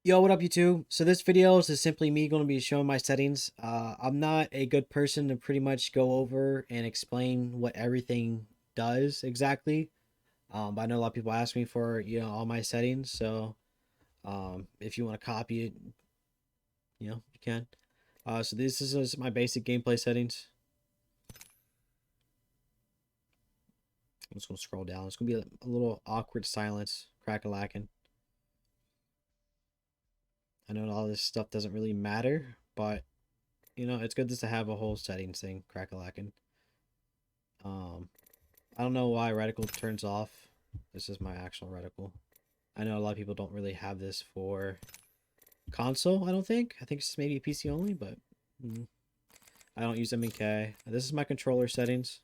Yo, what up, YouTube? So this video is just simply me going to be showing my settings. I'm not a good person to pretty much go over and explain what everything does exactly. But I know a lot of people ask me for, all my settings. So if you want to copy it, you can. So this is just my basic gameplay settings. I'm just going to scroll down. It's going to be a little awkward silence, crack-a-lacking. I know all this stuff doesn't really matter, but it's good just to have a whole settings thing, crack-a-lacking. Um, I don't know why Reticle turns off. This is my actual Reticle. I know a lot of people don't really have this for console, I don't think. I think it's maybe PC only, but I don't use MK. This is my controller settings.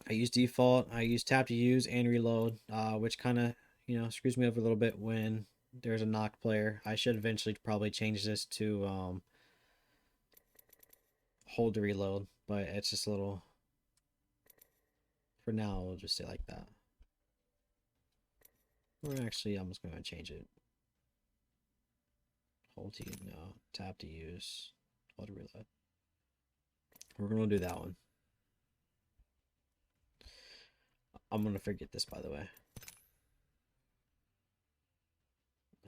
I use default. I use tap to use and reload, which kind of, screws me over a little bit when there's a knocked player. I should eventually probably change this to hold to reload, but it's just a little, for now, we'll just say like that. Or actually, I'm just going to change it. Hold to no. Tap to use. Hold to reload. We're going to do that one. I'm going to forget this, by the way.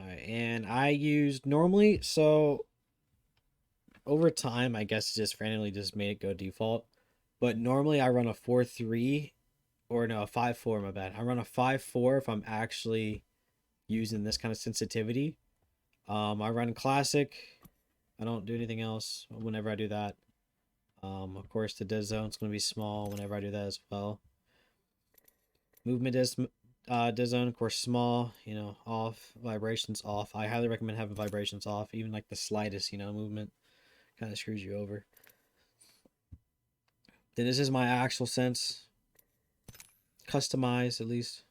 Alright, and I used normally, so over time, I guess just randomly just made it go default. But normally I run a 4-3, or no, a 5-4, my bad. I run a 5-4 if I'm actually using this kind of sensitivity. I run classic. I don't do anything else whenever I do that. Of course, the dead zone is going to be small whenever I do that as well. Movement is dead zone, of course, small. Off. Vibrations off. I highly recommend having vibrations off. Even like the slightest, movement kind of screws you over. Then this is my actual sense. Customized, at least.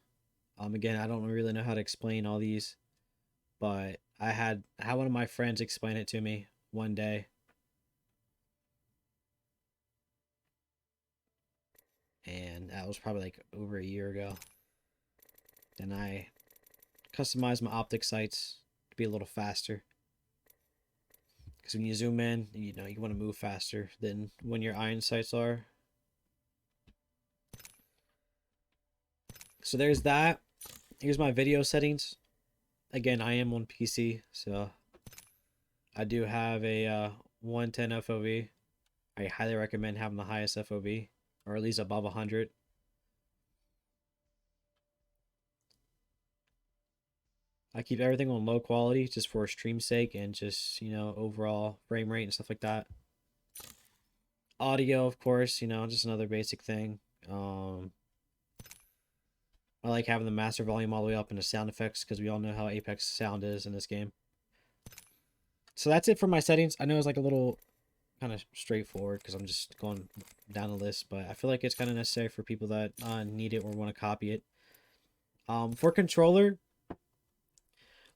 Again, I don't really know how to explain all these, but I had one of my friends explain it to me one day. And that was probably like over a year ago. Then I customized my optic sights to be a little faster. Because when you zoom in, you want to move faster than when your iron sights are. So there's that. Here's my video settings. Again, I am on PC, so I do have a 110 FOV. I highly recommend having the highest FOV, or at least above 100. I keep everything on low quality just for stream sake and just, overall frame rate and stuff like that. Audio, of course, just another basic thing. I like having the master volume all the way up into sound effects because we all know how Apex sound is in this game. So that's it for my settings. I know it's like a little kind of straightforward because I'm just going down the list, but I feel like it's kind of necessary for people that need it or want to copy it. For controller,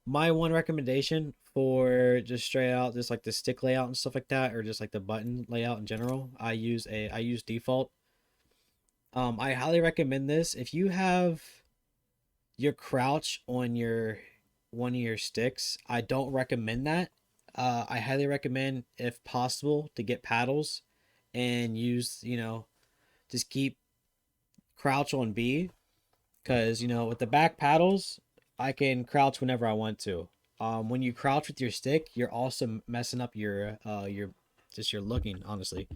my one recommendation for just straight out just like the stick layout and stuff like that, or just like the button layout in general, I use default. I highly recommend this if you have your crouch on your one of your sticks. I don't recommend that. I highly recommend, if possible, to get paddles and use, just keep crouch on B, because with the back paddles, I can crouch whenever I want to. When you crouch with your stick, you're also messing up your just your looking, honestly.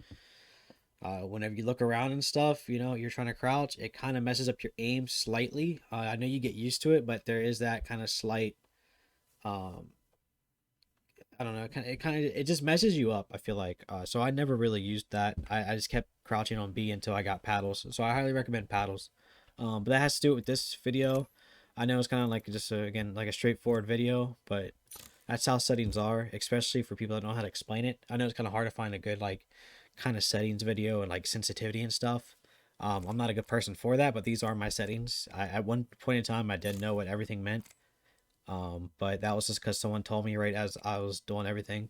Whenever you look around and stuff, you're trying to crouch, it kind of messes up your aim slightly. I know you get used to it, but there is that kind of slight, um, I don't know, it just messes you up, I feel like. So I never really used that. I just kept crouching on B until I got paddles. So I highly recommend paddles. But that has to do it with this video. I know it's kind of like just again like a straightforward video, but that's how settings are, especially for people that don't know how to explain it. I know it's kind of hard to find a good like kind of settings video and like sensitivity and stuff. I'm not a good person for that, but these are my settings. At one point in time, I didn't know what everything meant. But that was just because someone told me right as I was doing everything.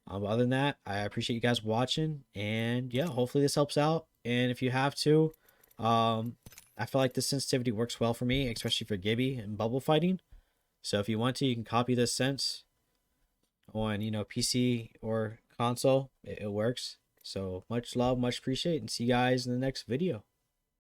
But other than that, I appreciate you guys watching, and yeah, hopefully this helps out. And if you have to, I feel like this sensitivity works well for me, especially for Gibby and bubble fighting. So if you want to, you can copy this sense on, PC or console. It works. So much love, much appreciate, and see you guys in the next video.